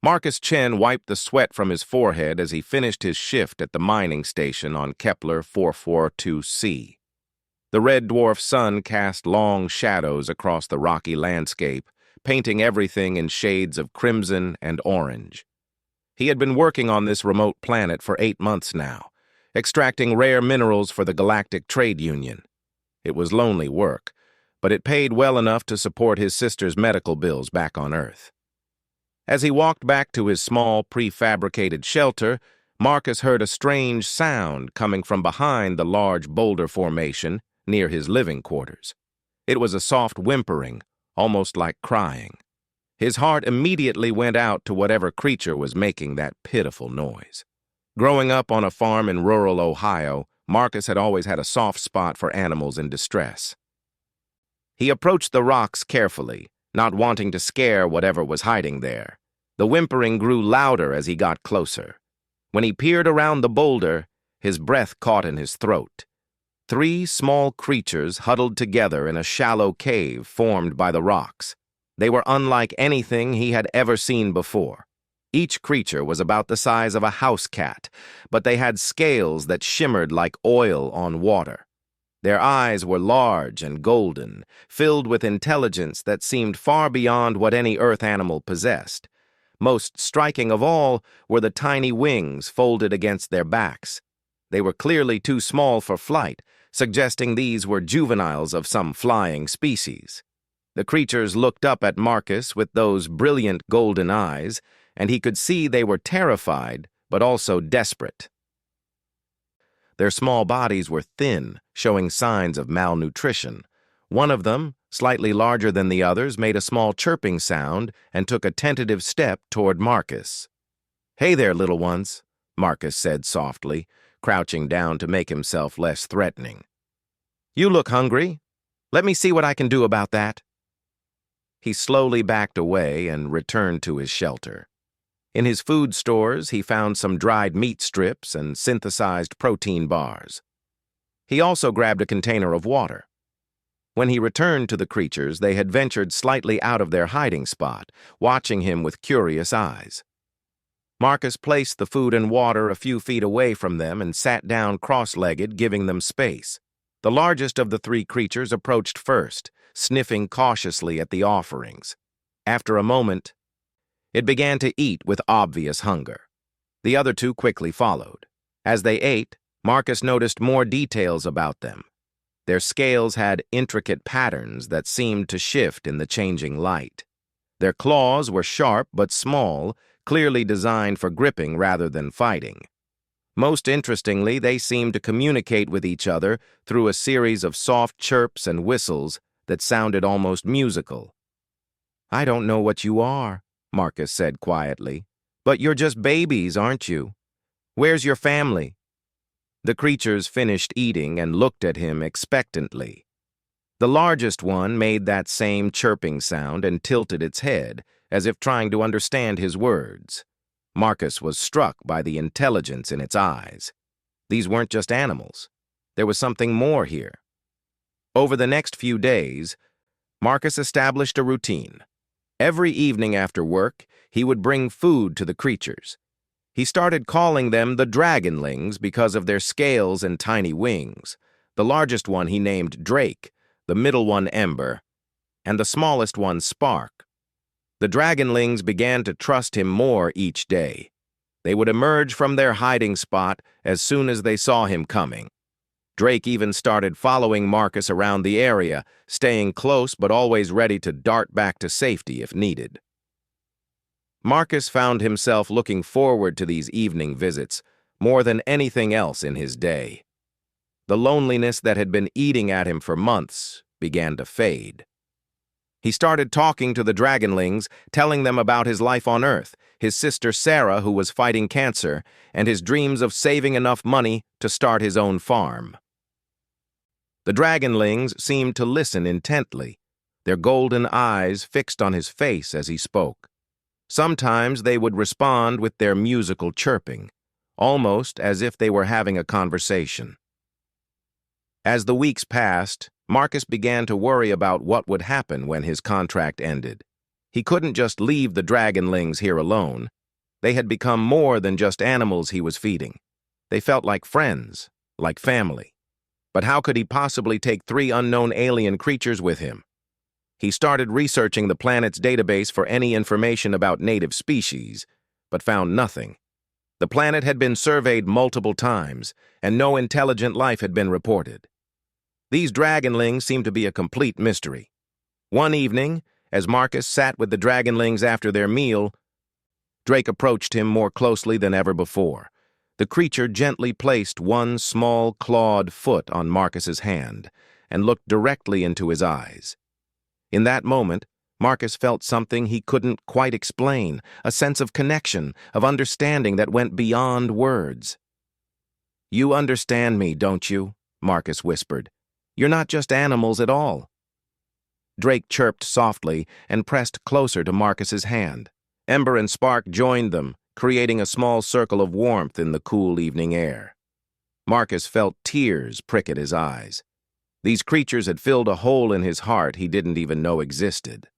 Marcus Chen wiped the sweat from his forehead as he finished his shift at the mining station on Kepler 442c. The red dwarf sun cast long shadows across the rocky landscape, painting everything in shades of crimson and orange. He had been working on this remote planet for 8 months now, extracting rare minerals for the Galactic Trade Union. It was lonely work, but it paid well enough to support his sister's medical bills back on Earth. As he walked back to his small, prefabricated shelter, Marcus heard a strange sound coming from behind the large boulder formation near his living quarters. It was a soft whimpering, almost like crying. His heart immediately went out to whatever creature was making that pitiful noise. Growing up on a farm in rural Ohio, Marcus had always had a soft spot for animals in distress. He approached the rocks carefully, not wanting to scare whatever was hiding there. The whimpering grew louder as he got closer. When he peered around the boulder, his breath caught in his throat. 3 small creatures huddled together in a shallow cave formed by the rocks. They were unlike anything he had ever seen before. Each creature was about the size of a house cat, but they had scales that shimmered like oil on water. Their eyes were large and golden, filled with intelligence that seemed far beyond what any earth animal possessed. Most striking of all were the tiny wings folded against their backs. They were clearly too small for flight, suggesting these were juveniles of some flying species. The creatures looked up at Marcus with those brilliant golden eyes, and he could see they were terrified, but also desperate. Their small bodies were thin, showing signs of malnutrition. One of them, slightly larger than the others, made a small chirping sound and took a tentative step toward Marcus. "Hey there, little ones," Marcus said softly, crouching down to make himself less threatening. "You look hungry. Let me see what I can do about that." He slowly backed away and returned to his shelter. In his food stores, he found some dried meat strips and synthesized protein bars. He also grabbed a container of water. When he returned to the creatures, they had ventured slightly out of their hiding spot, watching him with curious eyes. Marcus placed the food and water a few feet away from them and sat down cross-legged, giving them space. The largest of the 3 creatures approached first, sniffing cautiously at the offerings. After a moment, it began to eat with obvious hunger. The other 2 quickly followed. As they ate, Marcus noticed more details about them. Their scales had intricate patterns that seemed to shift in the changing light. Their claws were sharp but small, clearly designed for gripping rather than fighting. Most interestingly, they seemed to communicate with each other through a series of soft chirps and whistles that sounded almost musical. "I don't know what you are," Marcus said quietly, "but you're just babies, aren't you? Where's your family?" The creatures finished eating and looked at him expectantly. The largest one made that same chirping sound and tilted its head, as if trying to understand his words. Marcus was struck by the intelligence in its eyes. These weren't just animals. There was something more here. Over the next few days, Marcus established a routine. Every evening after work, he would bring food to the creatures. He started calling them the Dragonlings because of their scales and tiny wings. The largest one he named Drake, the middle one Ember, and the smallest one Spark. The Dragonlings began to trust him more each day. They would emerge from their hiding spot as soon as they saw him coming. Drake even started following Marcus around the area, staying close but always ready to dart back to safety if needed. Marcus found himself looking forward to these evening visits more than anything else in his day. The loneliness that had been eating at him for months began to fade. He started talking to the Dragonlings, telling them about his life on Earth, his sister Sarah, who was fighting cancer, and his dreams of saving enough money to start his own farm. The Dragonlings seemed to listen intently, their golden eyes fixed on his face as he spoke. Sometimes they would respond with their musical chirping, almost as if they were having a conversation. As the weeks passed, Marcus began to worry about what would happen when his contract ended. He couldn't just leave the Dragonlings here alone. They had become more than just animals he was feeding. They felt like friends, like family. But how could he possibly take 3 unknown alien creatures with him? He started researching the planet's database for any information about native species, but found nothing. The planet had been surveyed multiple times, and no intelligent life had been reported. These Dragonlings seemed to be a complete mystery. One evening, as Marcus sat with the Dragonlings after their meal, Drake approached him more closely than ever before. The creature gently placed one small, clawed foot on Marcus's hand and looked directly into his eyes. In that moment, Marcus felt something he couldn't quite explain, a sense of connection, of understanding that went beyond words. "You understand me, don't you?" Marcus whispered. "You're not just animals at all." Drake chirped softly and pressed closer to Marcus's hand. Ember and Spark joined them, creating a small circle of warmth in the cool evening air. Marcus felt tears prick at his eyes. These creatures had filled a hole in his heart he didn't even know existed.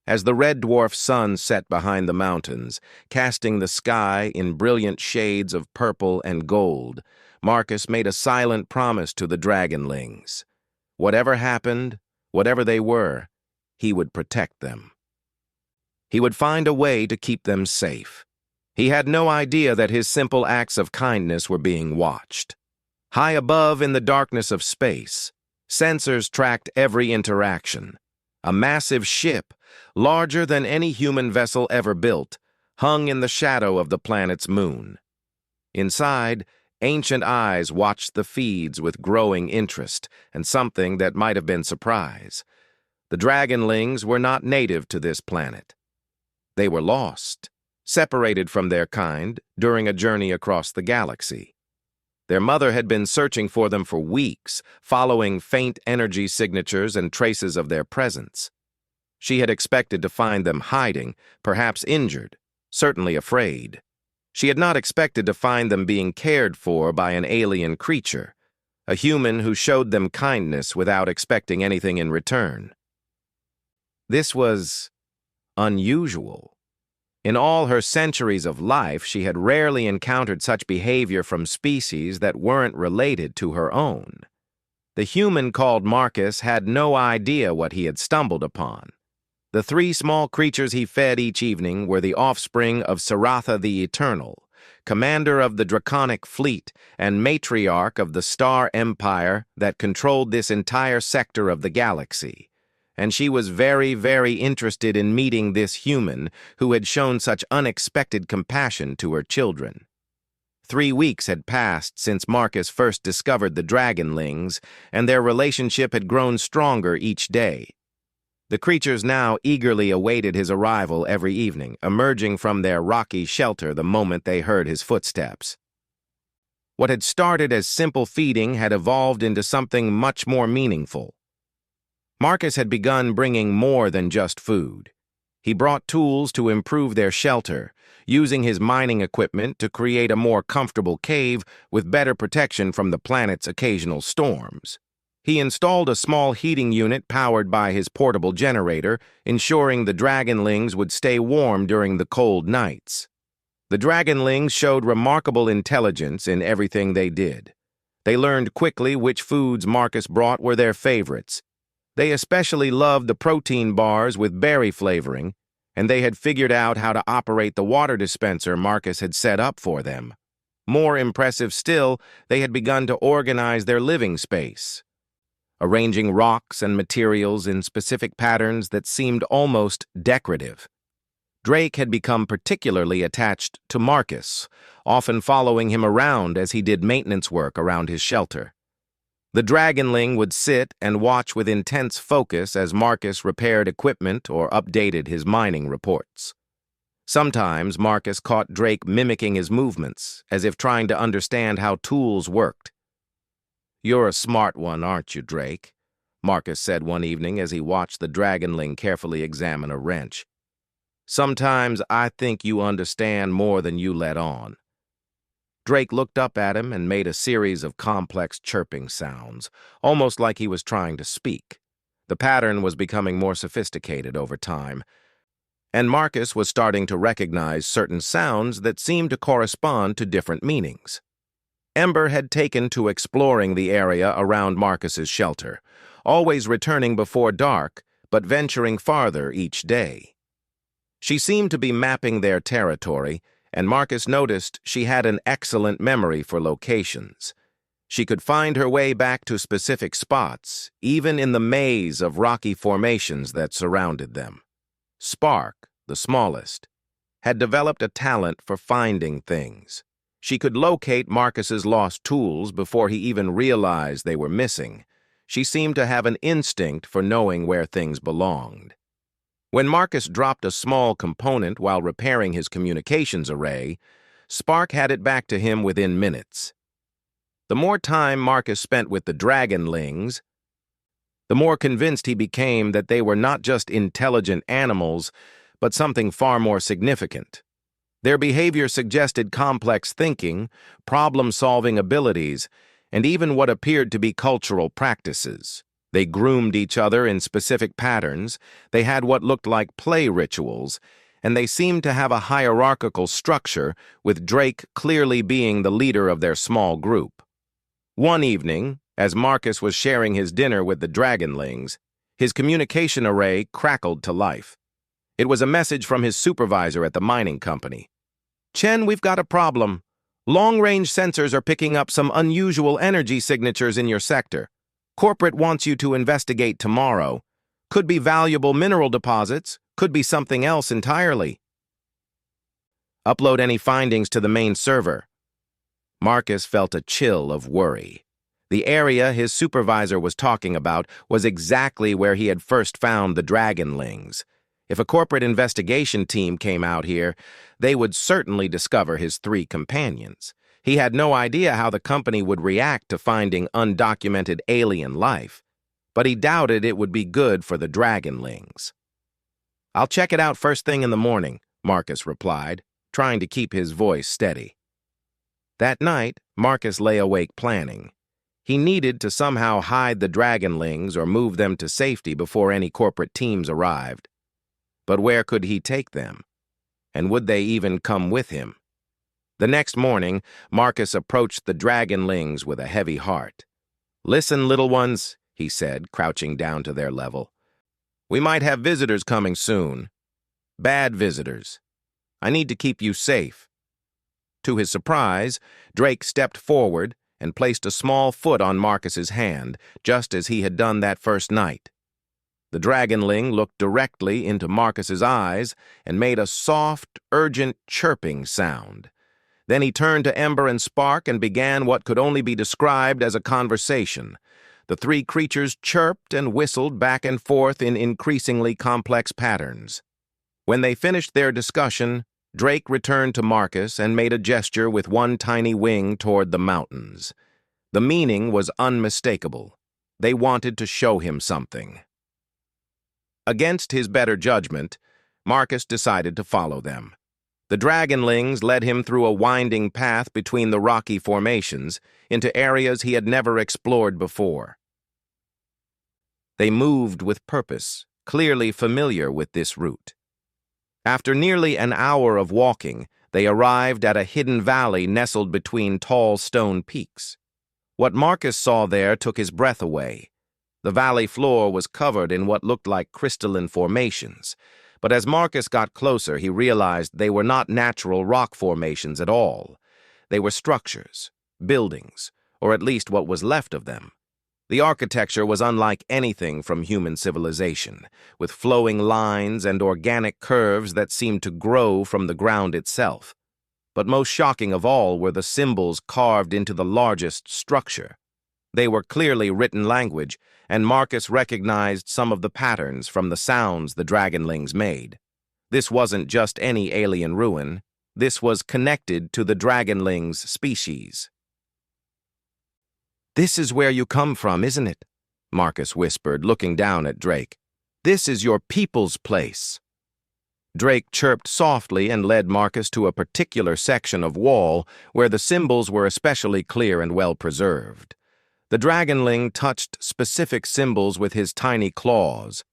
As the red dwarf sun set behind the mountains, casting the sky in brilliant shades of purple and gold, Marcus made a silent promise to the Dragonlings. Whatever happened, whatever they were, he would protect them. He would find a way to keep them safe. He had no idea that his simple acts of kindness were being watched. High above in the darkness of space, sensors tracked every interaction. A massive ship, larger than any human vessel ever built, hung in the shadow of the planet's moon. Inside, ancient eyes watched the feeds with growing interest and something that might have been surprise. The Dragonlings were not native to this planet. They were lost, separated from their kind during a journey across the galaxy. Their mother had been searching for them for weeks, following faint energy signatures and traces of their presence. She had expected to find them hiding, perhaps injured, certainly afraid. She had not expected to find them being cared for by an alien creature, a human who showed them kindness without expecting anything in return. This was unusual. In all her centuries of life, she had rarely encountered such behavior from species that weren't related to her own. The human called Marcus had no idea what he had stumbled upon. The 3 small creatures he fed each evening were the offspring of Saratha the Eternal, commander of the Draconic Fleet and matriarch of the Star Empire that controlled this entire sector of the galaxy. And she was very, very interested in meeting this human who had shown such unexpected compassion to her children. 3 weeks had passed since Marcus first discovered the Dragonlings, and their relationship had grown stronger each day. The creatures now eagerly awaited his arrival every evening, emerging from their rocky shelter the moment they heard his footsteps. What had started as simple feeding had evolved into something much more meaningful. Marcus had begun bringing more than just food. He brought tools to improve their shelter, using his mining equipment to create a more comfortable cave with better protection from the planet's occasional storms. He installed a small heating unit powered by his portable generator, ensuring the Dragonlings would stay warm during the cold nights. The Dragonlings showed remarkable intelligence in everything they did. They learned quickly which foods Marcus brought were their favorites. They especially loved the protein bars with berry flavoring, and they had figured out how to operate the water dispenser Marcus had set up for them. More impressive still, they had begun to organize their living space, arranging rocks and materials in specific patterns that seemed almost decorative. Drake had become particularly attached to Marcus, often following him around as he did maintenance work around his shelter. The Dragonling would sit and watch with intense focus as Marcus repaired equipment or updated his mining reports. Sometimes Marcus caught Drake mimicking his movements, as if trying to understand how tools worked. "You're a smart one, aren't you, Drake?" Marcus said one evening as he watched the Dragonling carefully examine a wrench. "Sometimes I think you understand more than you let on." Drake looked up at him and made a series of complex chirping sounds, almost like he was trying to speak. The pattern was becoming more sophisticated over time. and Marcus was starting to recognize certain sounds that seemed to correspond to different meanings. Ember had taken to exploring the area around Marcus's shelter, always returning before dark, but venturing farther each day. She seemed to be mapping their territory, and Marcus noticed she had an excellent memory for locations. She could find her way back to specific spots, even in the maze of rocky formations that surrounded them. Spark, the smallest, had developed a talent for finding things. She could locate Marcus's lost tools before he even realized they were missing. She seemed to have an instinct for knowing where things belonged. When Marcus dropped a small component while repairing his communications array, Spark had it back to him within minutes. The more time Marcus spent with the Dragonlings, the more convinced he became that they were not just intelligent animals, but something far more significant. Their behavior suggested complex thinking, problem-solving abilities, and even what appeared to be cultural practices. They groomed each other in specific patterns, they had what looked like play rituals, and they seemed to have a hierarchical structure, with Drake clearly being the leader of their small group. One evening, as Marcus was sharing his dinner with the Dragonlings, his communication array crackled to life. It was a message from his supervisor at the mining company. "Chen, we've got a problem. Long-range sensors are picking up some unusual energy signatures in your sector. Corporate wants you to investigate tomorrow. Could be valuable mineral deposits, could be something else entirely. Upload any findings to the main server." Marcus felt a chill of worry. The area his supervisor was talking about was exactly where he had first found the Dragonlings. If a corporate investigation team came out here, they would certainly discover his 3 companions. He had no idea how the company would react to finding undocumented alien life, but he doubted it would be good for the Dragonlings. "I'll check it out first thing in the morning," Marcus replied, trying to keep his voice steady. That night, Marcus lay awake planning. He needed to somehow hide the Dragonlings or move them to safety before any corporate teams arrived. But where could he take them? And would they even come with him? The next morning, Marcus approached the Dragonlings with a heavy heart. "Listen, little ones," he said, crouching down to their level. "We might have visitors coming soon. Bad visitors. I need to keep you safe." To his surprise, Drake stepped forward and placed a small foot on Marcus's hand, just as he had done that first night. The Dragonling looked directly into Marcus's eyes and made a soft, urgent chirping sound. Then he turned to Ember and Spark and began what could only be described as a conversation. The 3 creatures chirped and whistled back and forth in increasingly complex patterns. When they finished their discussion, Drake returned to Marcus and made a gesture with one tiny wing toward the mountains. The meaning was unmistakable. They wanted to show him something. Against his better judgment, Marcus decided to follow them. The Dragonlings led him through a winding path between the rocky formations into areas he had never explored before. They moved with purpose, clearly familiar with this route. After nearly an hour of walking, they arrived at a hidden valley nestled between tall stone peaks. What Marcus saw there took his breath away. The valley floor was covered in what looked like crystalline formations, but as Marcus got closer, he realized they were not natural rock formations at all. They were structures, buildings, or at least what was left of them. The architecture was unlike anything from human civilization, with flowing lines and organic curves that seemed to grow from the ground itself. But most shocking of all were the symbols carved into the largest structure. They were clearly written language, and Marcus recognized some of the patterns from the sounds the Dragonlings made. This wasn't just any alien ruin. This was connected to the Dragonlings' species. "This is where you come from, isn't it?" Marcus whispered, looking down at Drake. "This is your people's place." Drake chirped softly and led Marcus to a particular section of wall where the symbols were especially clear and well-preserved. The Dragonling touched specific symbols with his tiny claws,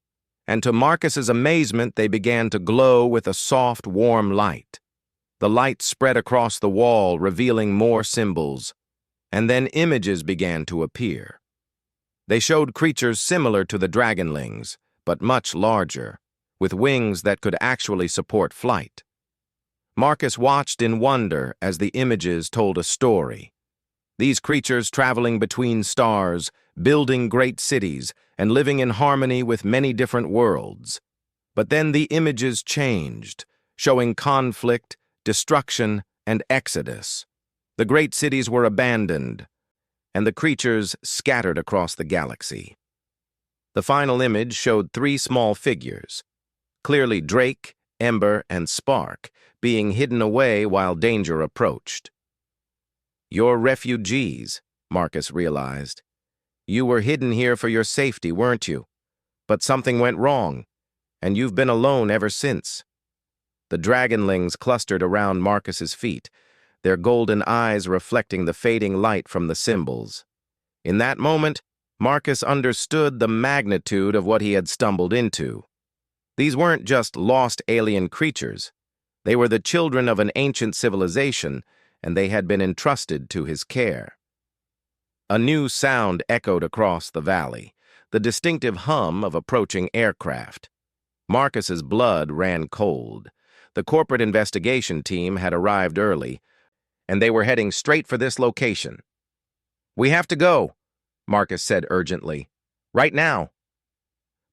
and to Marcus's amazement, they began to glow with a soft, warm light. The light spread across the wall, revealing more symbols, and then images began to appear. They showed creatures similar to the Dragonlings, but much larger, with wings that could actually support flight. Marcus watched in wonder as the images told a story. These creatures traveling between stars, building great cities, and living in harmony with many different worlds. But then the images changed, showing conflict, destruction, and exodus. The great cities were abandoned, and the creatures scattered across the galaxy. The final image showed 3 small figures, clearly Drake, Ember, and Spark, being hidden away while danger approached. "You're refugees," Marcus realized. "You were hidden here for your safety, weren't you? But something went wrong, and you've been alone ever since." The Dragonlings clustered around Marcus's feet, their golden eyes reflecting the fading light from the symbols. In that moment, Marcus understood the magnitude of what he had stumbled into. These weren't just lost alien creatures. They were the children of an ancient civilization, and they had been entrusted to his care. A new sound echoed across the valley, the distinctive hum of approaching aircraft. Marcus's blood ran cold. The corporate investigation team had arrived early, and they were heading straight for this location. "We have to go," Marcus said urgently. "Right now."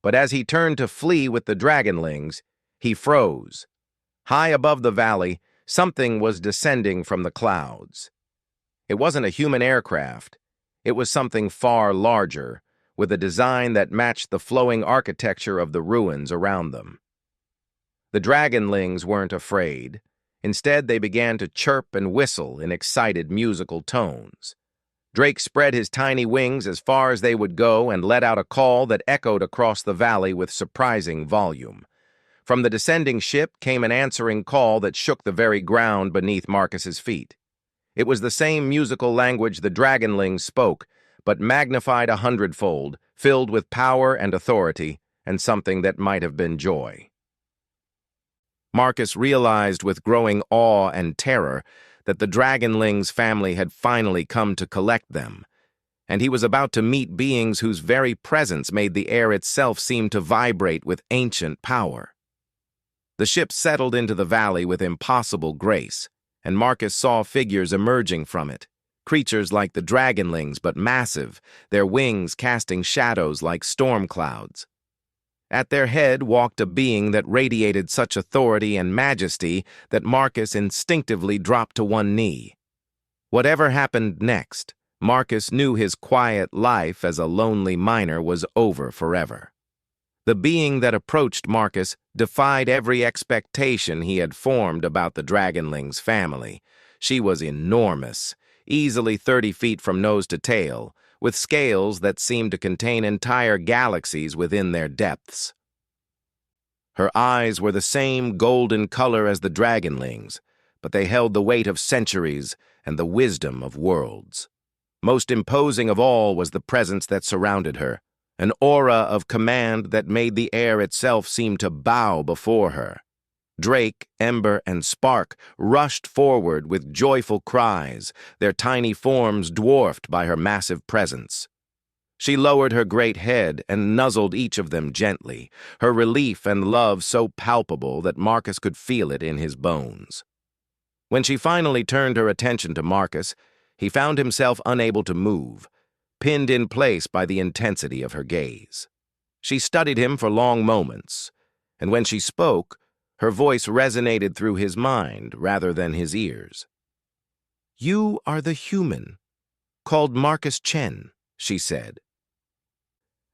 But as he turned to flee with the Dragonlings, he froze. High above the valley, something was descending from the clouds. It wasn't a human aircraft. It was something far larger, with a design that matched the flowing architecture of the ruins around them. The Dragonlings weren't afraid. Instead, they began to chirp and whistle in excited musical tones. Drake spread his tiny wings as far as they would go and let out a call that echoed across the valley with surprising volume. From the descending ship came an answering call that shook the very ground beneath Marcus's feet. It was the same musical language the Dragonlings spoke, but magnified 100-fold, filled with power and authority, and something that might have been joy. Marcus realized with growing awe and terror that the Dragonlings family had finally come to collect them, and he was about to meet beings whose very presence made the air itself seem to vibrate with ancient power. The ship settled into the valley with impossible grace, and Marcus saw figures emerging from it, creatures like the Dragonlings but massive, their wings casting shadows like storm clouds. At their head walked a being that radiated such authority and majesty that Marcus instinctively dropped to one knee. Whatever happened next, Marcus knew his quiet life as a lonely miner was over forever. The being that approached Marcus defied every expectation he had formed about the Dragonlings family. She was enormous, easily 30 feet from nose to tail, with scales that seemed to contain entire galaxies within their depths. Her eyes were the same golden color as the Dragonlings, but they held the weight of centuries and the wisdom of worlds. Most imposing of all was the presence that surrounded her, an aura of command that made the air itself seem to bow before her. Drake, Ember, and Spark rushed forward with joyful cries, their tiny forms dwarfed by her massive presence. She lowered her great head and nuzzled each of them gently, her relief and love so palpable that Marcus could feel it in his bones. When she finally turned her attention to Marcus, he found himself unable to move, pinned in place by the intensity of her gaze. She studied him for long moments, and when she spoke, her voice resonated through his mind rather than his ears. "You are the human, called Marcus Chen," she said.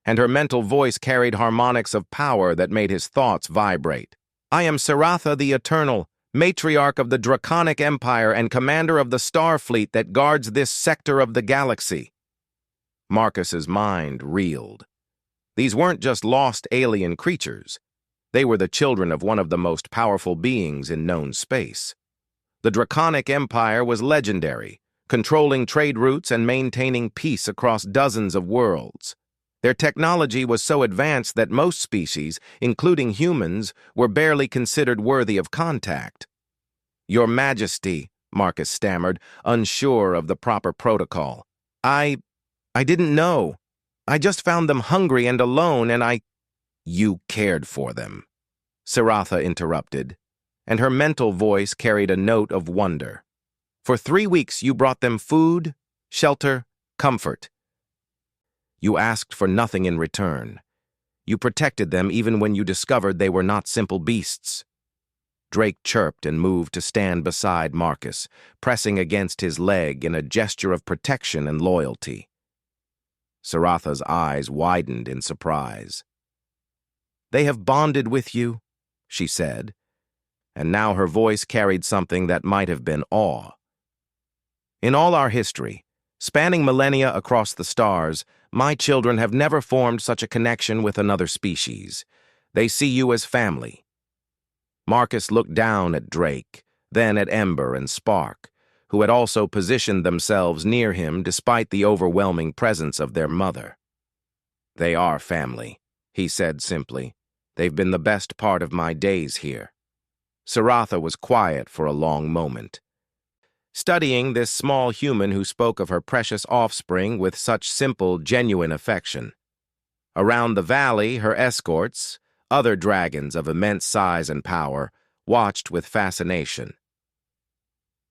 And her mental voice carried harmonics of power that made his thoughts vibrate. "I am Saratha the Eternal, matriarch of the Draconic Empire and commander of the star fleet that guards this sector of the galaxy." Marcus's mind reeled. These weren't just lost alien creatures. They were the children of one of the most powerful beings in known space. The Draconic Empire was legendary, controlling trade routes and maintaining peace across dozens of worlds. Their technology was so advanced that most species, including humans, were barely considered worthy of contact. "Your Majesty," Marcus stammered, unsure of the proper protocol. I didn't know. I just found them hungry and alone, and You cared for them," Siratha interrupted, and her mental voice carried a note of wonder. "For 3 weeks you brought them food, shelter, comfort. You asked for nothing in return. You protected them even when you discovered they were not simple beasts." Drake chirped and moved to stand beside Marcus, pressing against his leg in a gesture of protection and loyalty. Siratha's eyes widened in surprise. "They have bonded with you," she said, and now her voice carried something that might have been awe. "In all our history, spanning millennia across the stars, my children have never formed such a connection with another species. They see you as family." Marcus looked down at Drake, then at Ember and Spark, who had also positioned themselves near him despite the overwhelming presence of their mother. "They are family," he said simply. "They've been the best part of my days here." Siratha was quiet for a long moment, studying this small human who spoke of her precious offspring with such simple, genuine affection. Around the valley, her escorts, other dragons of immense size and power, watched with fascination.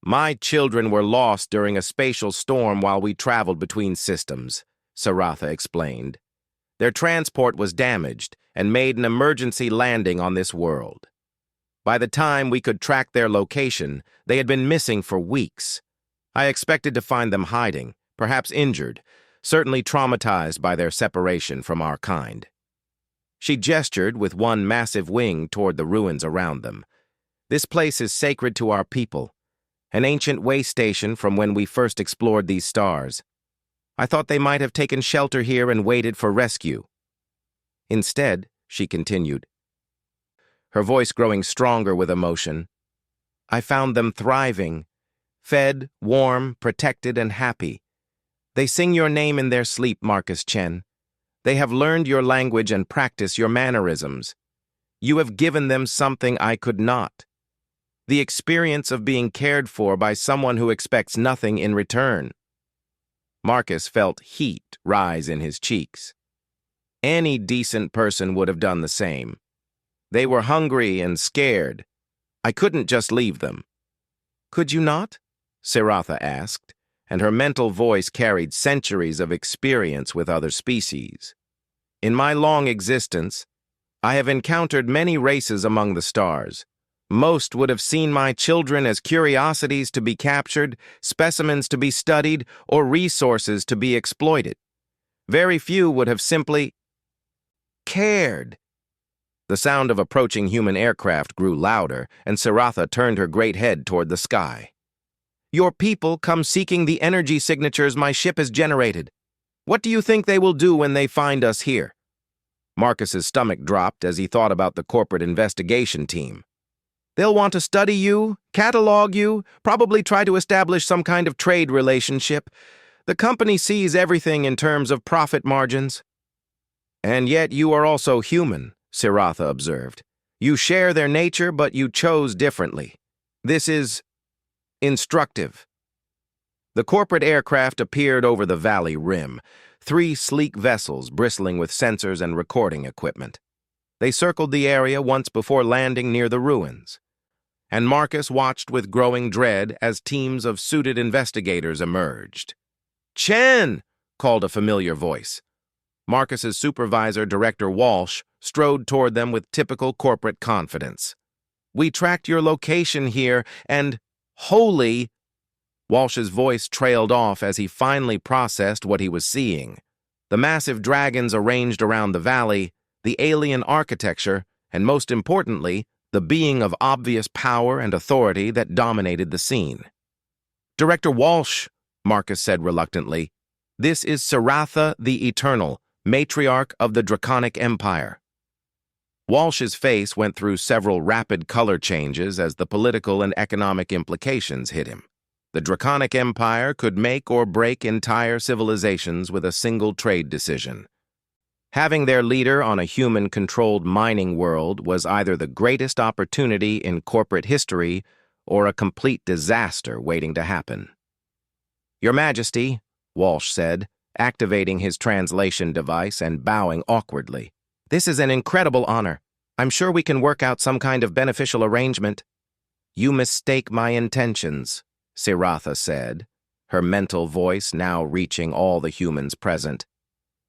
"My children were lost during a spatial storm while we traveled between systems," Siratha explained. "Their transport was damaged and made an emergency landing on this world. By the time we could track their location, they had been missing for weeks. I expected to find them hiding, perhaps injured, certainly traumatized by their separation from our kind." She gestured with one massive wing toward the ruins around them. "This place is sacred to our people, an ancient way station from when we first explored these stars. I thought they might have taken shelter here and waited for rescue. Instead," she continued, her voice growing stronger with emotion, "I found them thriving, fed, warm, protected, and happy. They sing your name in their sleep, Marcus Chen. They have learned your language and practice your mannerisms. You have given them something I could not. The experience of being cared for by someone who expects nothing in return." Marcus felt heat rise in his cheeks. Any decent person would have done the same. They were hungry and scared. I couldn't just leave them. "Could you not?" Siratha asked, and her mental voice carried centuries of experience with other species. "In my long existence, I have encountered many races among the stars. Most would have seen my children as curiosities to be captured, specimens to be studied, or resources to be exploited. Very few would have simply cared." The sound of approaching human aircraft grew louder, and Siratha turned her great head toward the sky. "Your people come seeking the energy signatures my ship has generated. What do you think they will do when they find us here?" Marcus's stomach dropped as he thought about the corporate investigation team. "They'll want to study you, catalog you, probably try to establish some kind of trade relationship. The company sees everything in terms of profit margins." "And yet you are also human," Siratha observed. "You share their nature, but you chose differently. This is instructive." The corporate aircraft appeared over the valley rim, 3 sleek vessels bristling with sensors and recording equipment. They circled the area once before landing near the ruins, and Marcus watched with growing dread as teams of suited investigators emerged. "Chen!" called a familiar voice. Marcus's supervisor, Director Walsh, strode toward them with typical corporate confidence. "We tracked your location here, and holy..." Walsh's voice trailed off as he finally processed what he was seeing. The massive dragons arranged around the valley, the alien architecture, and most importantly, the being of obvious power and authority that dominated the scene. "Director Walsh," Marcus said reluctantly, "this is Siratha the Eternal, matriarch of the Draconic Empire." Walsh's face went through several rapid color changes as the political and economic implications hit him. The Draconic Empire could make or break entire civilizations with a single trade decision. Having their leader on a human-controlled mining world was either the greatest opportunity in corporate history or a complete disaster waiting to happen. "Your Majesty," Walsh said, activating his translation device and bowing awkwardly. "This is an incredible honor. I'm sure we can work out some kind of beneficial arrangement." "You mistake my intentions," Siratha said, her mental voice now reaching all the humans present.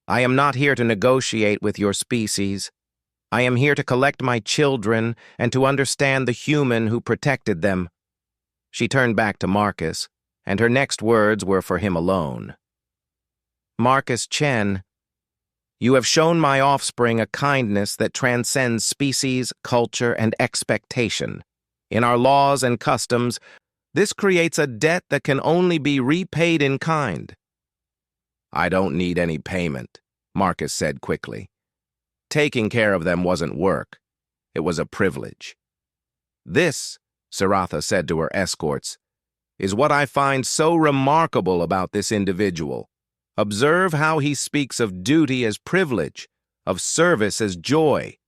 "I am not here to negotiate with your species. I am here to collect my children and to understand the human who protected them." She turned back to Marcus, and her next words were for him alone. "Marcus Chen, you have shown my offspring a kindness that transcends species, culture, and expectation. In our laws and customs, this creates a debt that can only be repaid in kind." "I don't need any payment," Marcus said quickly. Taking care of them wasn't work. It was a privilege. "This," Siratha said to her escorts, "is what I find so remarkable about this individual. Observe how he speaks of duty as privilege, of service as joy."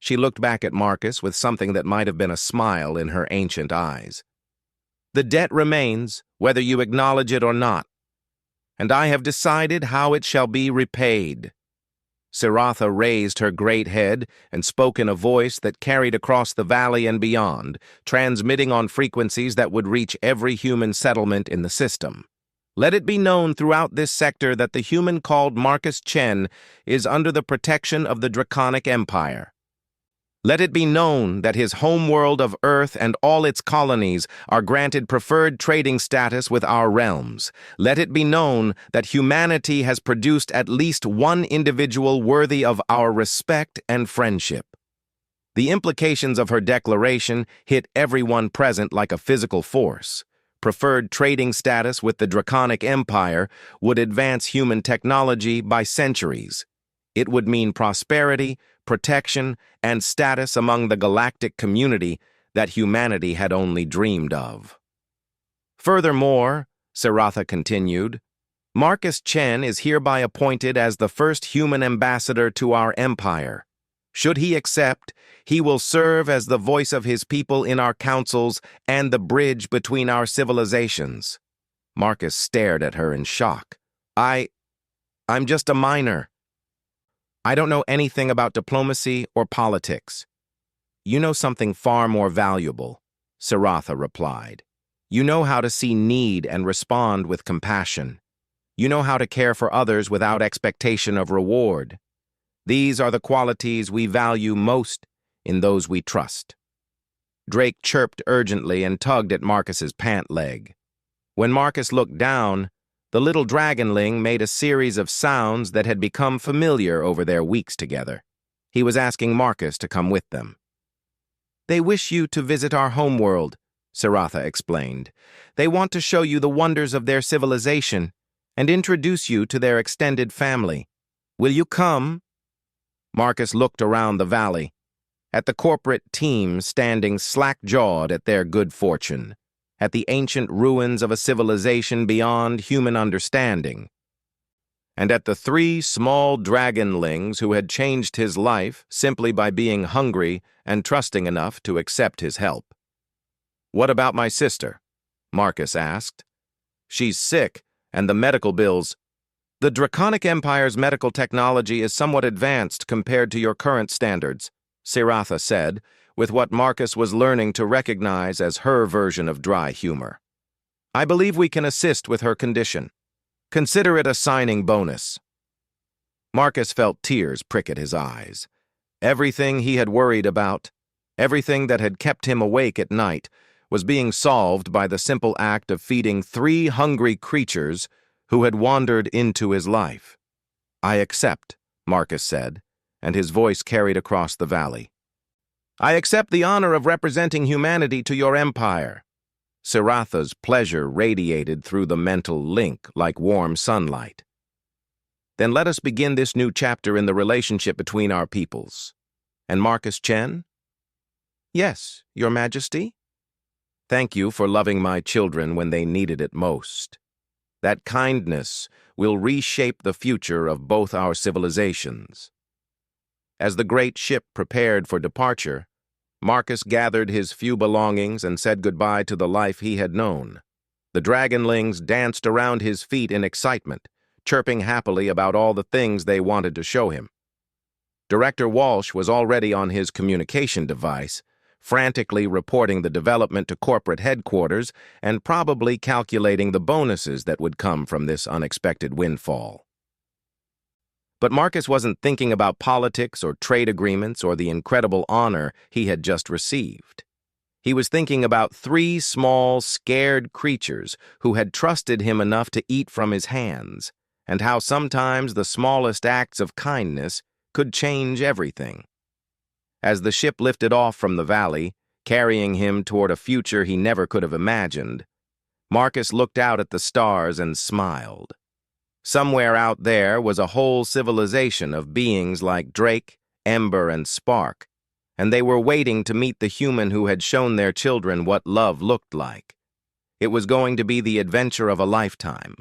She looked back at Marcus with something that might have been a smile in her ancient eyes. "The debt remains, whether you acknowledge it or not, and I have decided how it shall be repaid." Siratha raised her great head and spoke in a voice that carried across the valley and beyond, transmitting on frequencies that would reach every human settlement in the system. "Let it be known throughout this sector that the human called Marcus Chen is under the protection of the Draconic Empire. Let it be known that his homeworld of Earth and all its colonies are granted preferred trading status with our realms. Let it be known that humanity has produced at least one individual worthy of our respect and friendship." The implications of her declaration hit everyone present like a physical force. Preferred trading status with the Draconic Empire would advance human technology by centuries. It would mean prosperity, protection, and status among the galactic community that humanity had only dreamed of. "Furthermore," Siratha continued, "Marcus Chen is hereby appointed as the first human ambassador to our empire. Should he accept, he will serve as the voice of his people in our councils and the bridge between our civilizations." Marcus stared at her in shock. I'm just a miner. I don't know anything about diplomacy or politics." "You know something far more valuable," Siratha replied. "You know how to see need and respond with compassion. You know how to care for others without expectation of reward. These are the qualities we value most in those we trust." Drake chirped urgently and tugged at Marcus's pant leg. When Marcus looked down, the little dragonling made a series of sounds that had become familiar over their weeks together. He was asking Marcus to come with them. "They wish you to visit our homeworld," Siratha explained. "They want to show you the wonders of their civilization and introduce you to their extended family. Will you come?" Marcus looked around the valley, at the corporate team standing slack-jawed at their good fortune, at the ancient ruins of a civilization beyond human understanding, and at the 3 small dragonlings who had changed his life simply by being hungry and trusting enough to accept his help. "What about my sister?" Marcus asked. "She's sick, and the medical bills—" "The Draconic Empire's medical technology is somewhat advanced compared to your current standards," Siratha said, with what Marcus was learning to recognize as her version of dry humor. "I believe we can assist with her condition. Consider it a signing bonus." Marcus felt tears prick at his eyes. Everything he had worried about, everything that had kept him awake at night, was being solved by the simple act of feeding 3 hungry creatures who had wandered into his life. "I accept," Marcus said, and his voice carried across the valley. "I accept the honor of representing humanity to your empire." Siratha's pleasure radiated through the mental link like warm sunlight. "Then let us begin this new chapter in the relationship between our peoples. And Marcus Chen?" "Yes, Your Majesty." "Thank you for loving my children when they needed it most. That kindness will reshape the future of both our civilizations. As the great ship prepared for departure, Marcus gathered his few belongings and said goodbye to the life he had known. The Dragonlings danced around his feet in excitement, chirping happily about all the things they wanted to show him. Director Walsh was already on his communication device, frantically reporting the development to corporate headquarters and probably calculating the bonuses that would come from this unexpected windfall. But Marcus wasn't thinking about politics or trade agreements or the incredible honor he had just received. He was thinking about 3 small, scared creatures who had trusted him enough to eat from his hands, and how sometimes the smallest acts of kindness could change everything. As the ship lifted off from the valley, carrying him toward a future he never could have imagined, Marcus looked out at the stars and smiled. Somewhere out there was a whole civilization of beings like Drake, Ember, and Spark, and they were waiting to meet the human who had shown their children what love looked like. It was going to be the adventure of a lifetime.